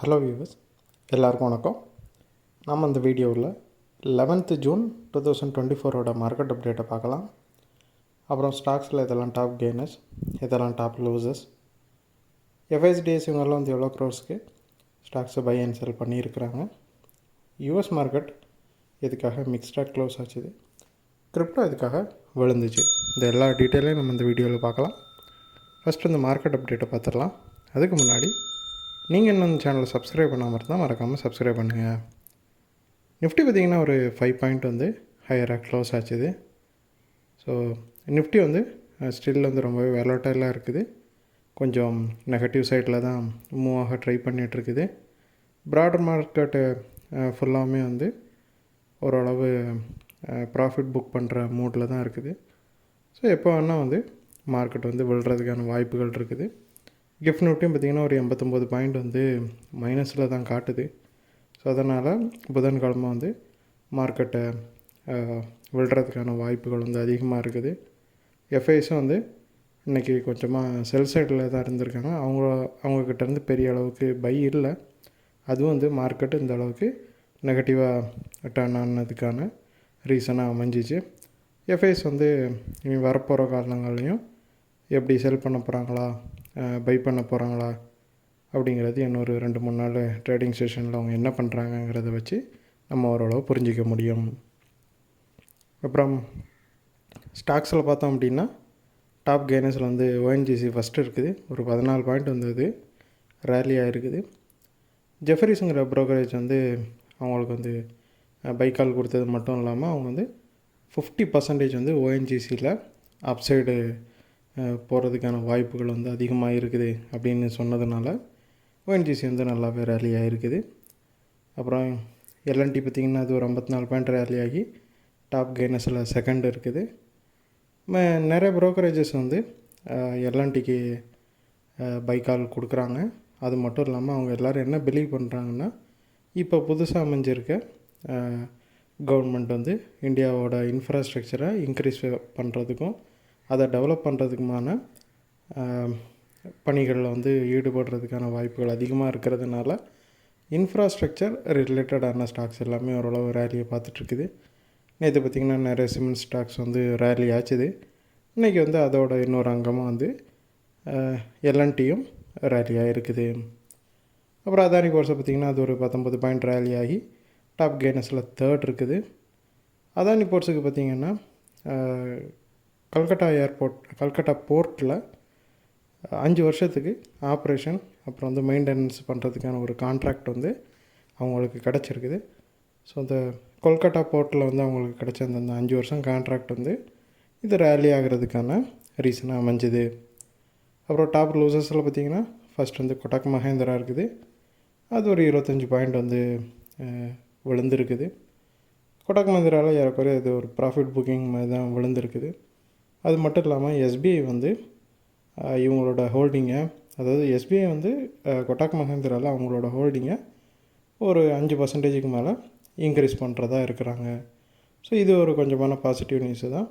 Hello viewers, எல்லாருக்கும் வணக்கம். நாம் இந்த வீடியோவில் 11th ஜூன் 2024 மார்க்கெட் அப்டேட்டை பார்க்கலாம். அப்புறம் ஸ்டாக்ஸில் இதெல்லாம் டாப் கெய்னர்ஸ், இதெல்லாம் டாப் லூசர்ஸ், எஃப்ஐஎஸ்டிஎஸ் இவங்கெல்லாம் வந்து எவ்வளோ க்ரோர்ஸ்க்கு ஸ்டாக்ஸை பை அண்ட் செல் பண்ணியிருக்கிறாங்க, யூஎஸ் மார்க்கெட் இதுக்காக மிக்ஸ்டாக க்ளோஸ் ஆச்சுது, கிரிப்டோ இதுக்காக விழுந்துச்சு. இந்த எல்லா டீட்டெயிலையும் நம்ம இந்த வீடியோவில் பார்க்கலாம். ஃபஸ்ட்டு இந்த மார்க்கெட் அப்டேட்டை பார்த்துடலாம். அதுக்கு முன்னாடி நீங்கள் இன்னும் இந்த சேனலை சப்ஸ்கிரைப் பண்ணாமல் இருந்தால் மறக்காமல் சப்ஸ்கிரைப் பண்ணுங்கள். நிஃப்டி பார்த்திங்கன்னா ஒரு 5 பாயிண்ட் வந்து ஹையராக க்ளோஸ் ஆச்சுது. ஸோ நிஃப்டி வந்து ஸ்டில் வந்து ரொம்பவே வெலோட்டைலாக இருக்குது. கொஞ்சம் நெகட்டிவ் சைடில் தான் மூவ் ஆக ட்ரை பண்ணிகிட்ருக்குது. ப்ராடர் மார்க்கெட்டு ஃபுல்லாமே வந்து ஓரளவு ப்ராஃபிட் புக் பண்ணுற மூடில் தான் இருக்குது. ஸோ எப்போ வேணால் வந்து மார்க்கெட் வந்து விழுறதுக்கான வாய்ப்புகள் இருக்குது. கிஃப்ட் நிஃப்டியும் பார்த்திங்கன்னா ஒரு 89 பாயிண்ட் வந்து மைனஸில் தான் காட்டுது. ஸோ அதனால் புதன்கிழமை வந்து மார்க்கெட்டை விழுறதுக்கான வாய்ப்புகள் வந்து அதிகமாக இருக்குது. எஃப்ஐஸும் வந்து இன்றைக்கி கொஞ்சமாக செல் சைடில் தான் இருந்திருக்காங்க. அவங்கக்கிட்டேருந்து பெரிய அளவுக்கு பை இல்லை. அதுவும் வந்து மார்க்கெட்டு இந்த அளவுக்கு நெகட்டிவாக டர்ன் ஆனதுக்கான ரீசனாக அமைஞ்சிச்சு. எஃப்ஐஸ் வந்து இனி வரப்போகிற காரணங்களையும் எப்படி செல் பண்ண போகிறாங்களா, பை பண்ண போகிறாங்களா அப்படிங்கிறது இன்னொரு 2-3 நாள் ட்ரேடிங் செஷனில் அவங்க என்ன பண்ணுறாங்கங்கிறத வச்சு நம்ம ஓரளவு புரிஞ்சிக்க முடியும். அப்புறம் ஸ்டாக்ஸில் பார்த்தோம் அப்படின்னா டாப் கெய்னர்ஸில் வந்து ஓஎன்ஜிசி ஃபஸ்ட்டு இருக்குது. ஒரு 14 பாயிண்ட் வந்தது, ரேலியாக இருக்குது. ஜெஃபரிஸுங்கிற ப்ரோக்கரேஜ் வந்து அவங்களுக்கு வந்து பைக்கால் கொடுத்தது மட்டும் இல்லாமல் அவங்க வந்து 50% வந்து ஓஎன்ஜிசியில் அப்சைடு போகிறதுக்கான வாய்ப்புகள் வந்து அதிகமாக இருக்குது அப்படின்னு சொன்னதுனால ஓஎன்ஜிசி வந்து நல்லாவே ரேலியாக இருக்குது. அப்புறம் எல்என்டி பார்த்திங்கன்னா அது ஒரு 54 பாயிண்ட் ரேலி ஆகி டாப் கெய்னர்ஸில் செகண்ட் இருக்குது. நிறைய ப்ரோக்கரேஜஸ் வந்து எல்என்டிக்கு பைக்கால் கொடுக்குறாங்க. அது மட்டும் இல்லாமல் அவங்க எல்லோரும் என்ன பிலீவ் பண்ணுறாங்கன்னா, இப்போ புதுசாக அமைஞ்சிருக்க கவர்மெண்ட் வந்து இந்தியாவோட இன்ஃப்ராஸ்ட்ரக்சரை இன்க்ரீஸ் பண்ணுறதுக்கும் அதை டெவலப் பண்ணுறதுக்குமான பணிகளில் வந்து ஈடுபடுறதுக்கான வாய்ப்புகள் அதிகமாக இருக்கிறதுனால இன்ஃப்ராஸ்ட்ரக்சர் ரிலேட்டடான ஸ்டாக்ஸ் எல்லாமே ஓரளவு ரேலியை பார்த்துட்ருக்குது. நேற்று பார்த்திங்கன்னா நிறைய சிமெண்ட் ஸ்டாக்ஸ் வந்து ரேலி ஆச்சுது. இன்றைக்கி வந்து அதோட இன்னொரு அங்கமாக வந்து எல்என்டியும் ரேலியாக இருக்குது. அப்புறம் அதானி போர்ஸை பார்த்திங்கன்னா அது ஒரு 19 பாயிண்ட் ரேலி ஆகி டாப் கெய்னர்ஸில் தேர்ட் இருக்குது. அதானி போர்ட்ஸுக்கு பார்த்திங்கன்னா கல்கட்டா போர்ட்டில் 5 வருஷத்துக்கு ஆப்ரேஷன் அப்புறம் வந்து மெயின்டெனன்ஸ் பண்ணுறதுக்கான ஒரு கான்ட்ராக்ட் வந்து அவங்களுக்கு கிடச்சிருக்குது. ஸோ அந்த கொல்கட்டா போர்ட்டில் வந்து அவங்களுக்கு கிடச்ச அந்த 5 வருஷம் கான்ட்ராக்ட் வந்து இது ரேலி ஆகிறதுக்கான ரீசனாக அமைஞ்சுது. அப்புறம் டாப் லூசர்ஸில் பார்த்திங்கன்னா ஃபஸ்ட் வந்து கொட்டாக் மஹேந்திரா இருக்குது. அது ஒரு 25 பாயிண்ட் வந்து விழுந்துருக்குது. கொட்டாக் மஹேந்திராவில் ஏறக்குறைய இது ஒரு ப்ராஃபிட் புக்கிங் மாதிரி தான் விழுந்துருக்குது. அது மட்டும் இல்லாமல் எஸ்பிஐ வந்து இவங்களோட ஹோல்டிங்கை, அதாவது எஸ்பிஐ வந்து கொட்டாக் மஹேந்திராவில் அவங்களோட ஹோல்டிங்கை ஒரு 5% மேலே இன்க்ரீஸ் பண்ணுறதா இருக்கிறாங்க. ஸோ இது ஒரு கொஞ்சமான பாசிட்டிவ் நியூஸு தான்.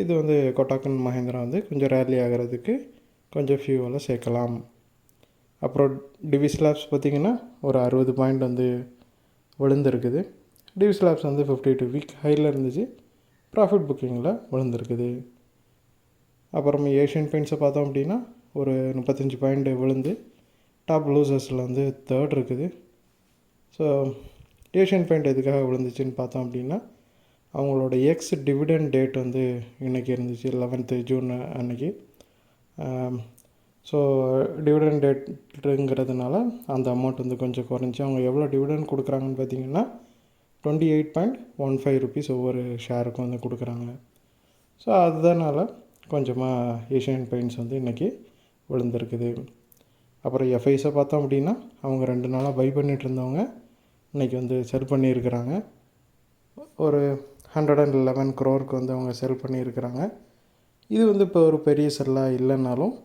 இது வந்து கொட்டாக் மஹேந்திரா வந்து கொஞ்சம் ரேலி ஆகிறதுக்கு கொஞ்சம் ஃபியூவெல்லாம் சேர்க்கலாம். அப்புறம் டிவிஸ் லேப்ஸ் பார்த்திங்கன்னா ஒரு 60 பாயிண்ட் வந்து விழுந்துருக்குது. டிவிஸ் லேப்ஸ் வந்து 52 வீக் ஹையில் இருந்துச்சு, ப்ராஃபிட் புக்கிங்கில் விழுந்துருக்குது. அப்புறம் ஏஷியன் பெயிண்ட்ஸை பார்த்தோம் அப்படின்னா ஒரு 35 பாயிண்ட் விழுந்து டாப் லூசர்ஸில் வந்து தேர்ட் இருக்குது. ஸோ ஏஷியன் பெயிண்ட் எதுக்காக விழுந்துச்சுன்னு பார்த்தோம் அப்படின்னா அவங்களோட எக்ஸ் டிவிடெண்ட் டேட் வந்து இன்றைக்கி இருந்துச்சு, 11th ஜூன் அன்றைக்கி. ஸோ டிவிடெண்ட் டேட்டுங்கிறதுனால அந்த அமௌண்ட் வந்து கொஞ்சம் குறைஞ்சி அவங்க எவ்வளோ டிவிடெண்ட் கொடுக்குறாங்கன்னு பார்த்திங்கன்னா 28.15 ருபீஸ் ஒவ்வொரு ஷேருக்கும் வந்து கொடுக்குறாங்க. ஸோ அதனால் கொஞ்சமாக ஏஷியன் பெயிண்ட்ஸ் வந்து இன்றைக்கி விழுந்திருக்குது. அப்புறம் எஃப்ஐஸை பார்த்தோம் அப்படின்னா அவங்க 2 நாளாக பை பண்ணிகிட்டு இருந்தவங்க இன்றைக்கி வந்து செல் பண்ணியிருக்கிறாங்க. ஒரு 111 crore வந்து அவங்க செல் பண்ணியிருக்கிறாங்க. இது வந்து இப்போ ஒரு பெரிய செல்லாக இல்லைன்னாலும்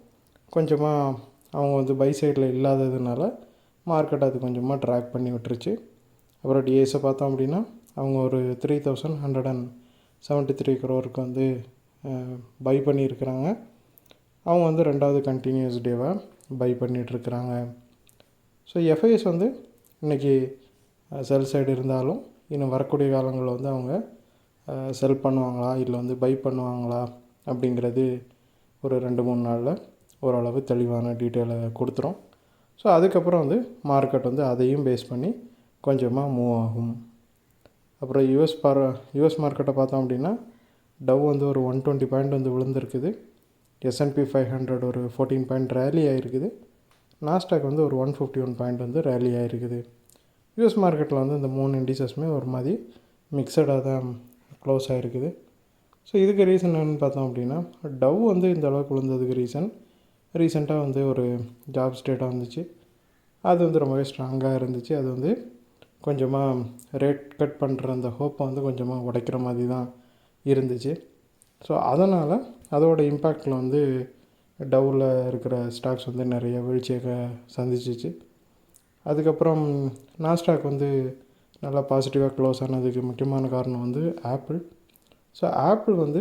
கொஞ்சமாக அவங்க வந்து பை சைடில் இல்லாததுனால மார்க்கெட் அது கொஞ்சமாக ட்ராக் பண்ணி விட்டுருச்சு. அப்புறம் டிஎஸை பார்த்தோம் அப்படின்னா அவங்க ஒரு 3173 crore வந்து பை பண்ணியிருக்கிறாங்க. அவங்க வந்து 2வது கண்டினியூஸ் டேவாக பை பண்ணிகிட்ருக்குறாங்க. ஸோ எஃப்ஐஎஸ் வந்து இன்றைக்கி செல் சைடு இருந்தாலும் இன்னும் வரக்கூடிய காலங்களில் வந்து அவங்க செல் பண்ணுவாங்களா இல்லை வந்து பை பண்ணுவாங்களா அப்படிங்கிறது ஒரு 2-3 நாளில் ஓரளவு தெளிவான டீட்டெயிலை கொடுத்துரும். ஸோ அதுக்கப்புறம் வந்து மார்க்கெட் வந்து அதையும் பேஸ் பண்ணி கொஞ்சமாக மூவ் ஆகும். அப்புறம் யூஎஸ் மார்க்கெட்டை பார்த்தோம் அப்படின்னா டவ் வந்து ஒரு 120 பாயிண்ட் வந்து விழுந்திருக்குது. S&P 500 ஒரு 14 பாயிண்ட் ரேலி ஆகிருக்குது. நாஸ்டாக் வந்து ஒரு 151 பாயிண்ட் வந்து ரேலி ஆகிருக்குது. யூஎஸ் மார்க்கெட்டில் வந்து இந்த 3 இண்டிசஸுமே ஒரு மாதிரி மிக்சடாக தான் க்ளோஸ் ஆகிருக்குது. ஸோ இதுக்கு ரீசன் என்னென்னு பார்த்தோம் அப்படின்னா டவ் வந்து இந்த அளவுக்கு விழுந்ததுக்கு ரீசெண்டாக வந்து ஒரு ஜாப்ஸ் டேட்டா வந்துச்சு. அது வந்து ரொம்பவே ஸ்ட்ராங்காக இருந்துச்சு. அது வந்து கொஞ்சமாக ரேட் கட் பண்ணுற அந்த ஹோப்பை வந்து கொஞ்சமாக உடைக்கிற மாதிரி தான் இருந்துச்சு. ஸோ அதனால் அதோட இம்பேக்டில் வந்து டவ்வில் இருக்கிற ஸ்டாக்ஸ் வந்து நிறைய வீழ்ச்சியை சந்திச்சிச்சு. அதுக்கப்புறம் நாஸ்டாக் வந்து நல்லா பாசிட்டிவாக க்ளோஸ் ஆனதுக்கு முக்கியமான காரணம் வந்து ஆப்பிள். ஸோ ஆப்பிள் வந்து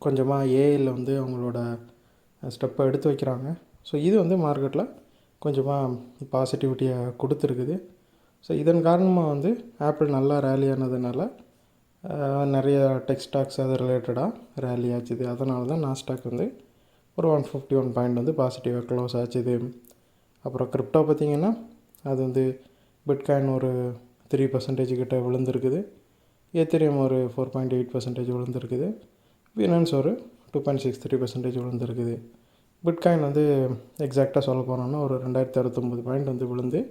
கொஞ்சமாக ஏஐயில் வந்து அவங்களோட ஸ்டெப்பை எடுத்து வைக்கிறாங்க. ஸோ இது வந்து மார்க்கெட்டில் கொஞ்சமாக பாசிட்டிவிட்டியை கொடுத்துருக்குது. ஸோ இதன் காரணமாக வந்து ஆப்பிள் நல்லா ரேலி ஆனதுனால நிறைய டெக் ஸ்டாக்ஸ் அது ரிலேட்டடாக ரேலி ஆச்சுது. அதனால தான் நாஸ்டாக் வந்து ஒரு 151 பாயிண்ட் வந்து பாசிட்டிவாக க்ளோஸ் ஆச்சுது. அப்புறம் கிரிப்டோ பார்த்திங்கன்னா அது வந்து பிட்காயின் ஒரு 3% கிட்ட விழுந்திருக்குது. எத்திரியம் ஒரு 4.8% விழுந்திருக்குது. பினான்ஸ் ஒரு 2.63% விழுந்திருக்குது. பிட்காயின் வந்து எக்ஸாக்டாக சொல்ல போனோன்னா ஒரு 2069 பாயிண்ட் வந்து விழுந்து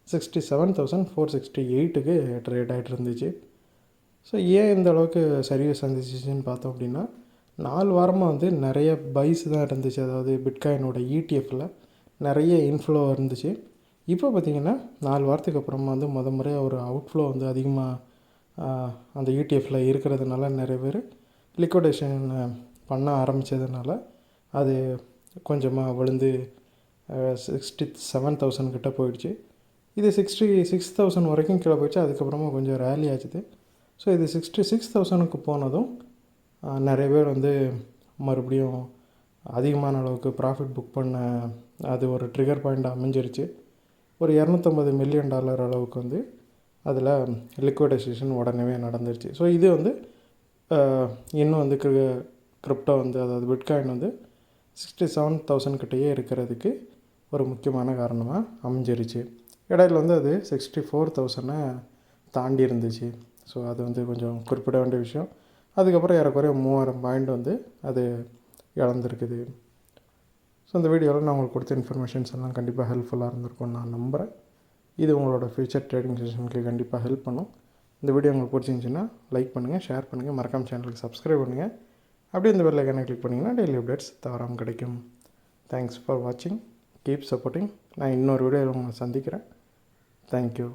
67,468க்கு ட்ரேட் ஆகிட்டு இருந்துச்சு. ஸோ ஏன் இந்த அளவுக்கு சரிவு சந்திச்சிச்சின்னு பார்த்தோம் அப்படின்னா 4 வாரமாக வந்து நிறைய பைஸ் தான் இருந்துச்சு. அதாவது பிட்காயினோட ETF நிறைய இன்ஃப்ளோ இருந்துச்சு. இப்போ பார்த்திங்கன்னா 4 வாரத்துக்கு அப்புறமா வந்து முறையாக ஒரு அவுட்ஃப்ளோ வந்து அதிகமாக அந்த ETF இருக்கிறதுனால நிறைய பேர் லிக்விடேஷன் பண்ண ஆரம்பித்ததுனால அது கொஞ்சமாக விழுந்து 67,000 கிட்ட போயிடுச்சு. இது 66,000 வரைக்கும் கீழே போயிடுச்சு. அதுக்கப்புறமா கொஞ்சம் ரேலி ஆச்சுது. ஸோ இது 66,000க்கு போனதும் நிறைய பேர் வந்து மறுபடியும் அதிகமான அளவுக்கு ப்ராஃபிட் புக் பண்ண அது ஒரு ட்ரிகர் பாயிண்ட் அமைஞ்சிருச்சு. ஒரு $250 மில்லியன் அளவுக்கு வந்து அதில் லிக்விடைசேஷன் உடனே நடந்துருச்சு. ஸோ இது வந்து இன்னும் வந்து கிரிப்டோ வந்து அதாவது பிட்காயின் வந்து 67,000 கிட்டேயே இருக்கிறதுக்கு ஒரு முக்கியமான காரணமாக அமைஞ்சிருச்சு. இடையில வந்து அது 64,000 தாண்டி இருந்துச்சு. ஸோ அது வந்து கொஞ்சம் குறிப்பிட வேண்டிய விஷயம். அதுக்கப்புறம் ஏறக்குறைய 3000 பாயிண்ட் வந்து அது இழந்திருக்குது. ஸோ இந்த வீடியோவில் நான் உங்களுக்கு கொடுத்த இன்ஃபர்மேஷன்ஸ் எல்லாம் கண்டிப்பாக ஹெல்ப்ஃபுல்லாக இருந்திருக்கும்னு நான் நம்புகிறேன். இது உங்களோட ஃபியூச்சர் ட்ரேடிங் செஷனுக்கு கண்டிப்பாக ஹெல்ப் பண்ணும். இந்த வீடியோ உங்களுக்கு பிடிச்சிருந்துச்சின்னா லைக் பண்ணுங்கள், ஷேர் பண்ணுங்கள், மறக்காம சேனலுக்கு சப்ஸ்கிரைப் பண்ணுங்கள். அப்படியே இந்த பெல் ஐகானை கிளிக் பண்ணிங்கன்னா டெய்லி அப்டேட்ஸ் தவறாமல் கிடைக்கும். தேங்க்ஸ் ஃபார் வாட்சிங். Keep supporting. நான் இன்னொரு வீடியோவில் உங்களை சந்திக்கிறேன். தேங்க்யூ.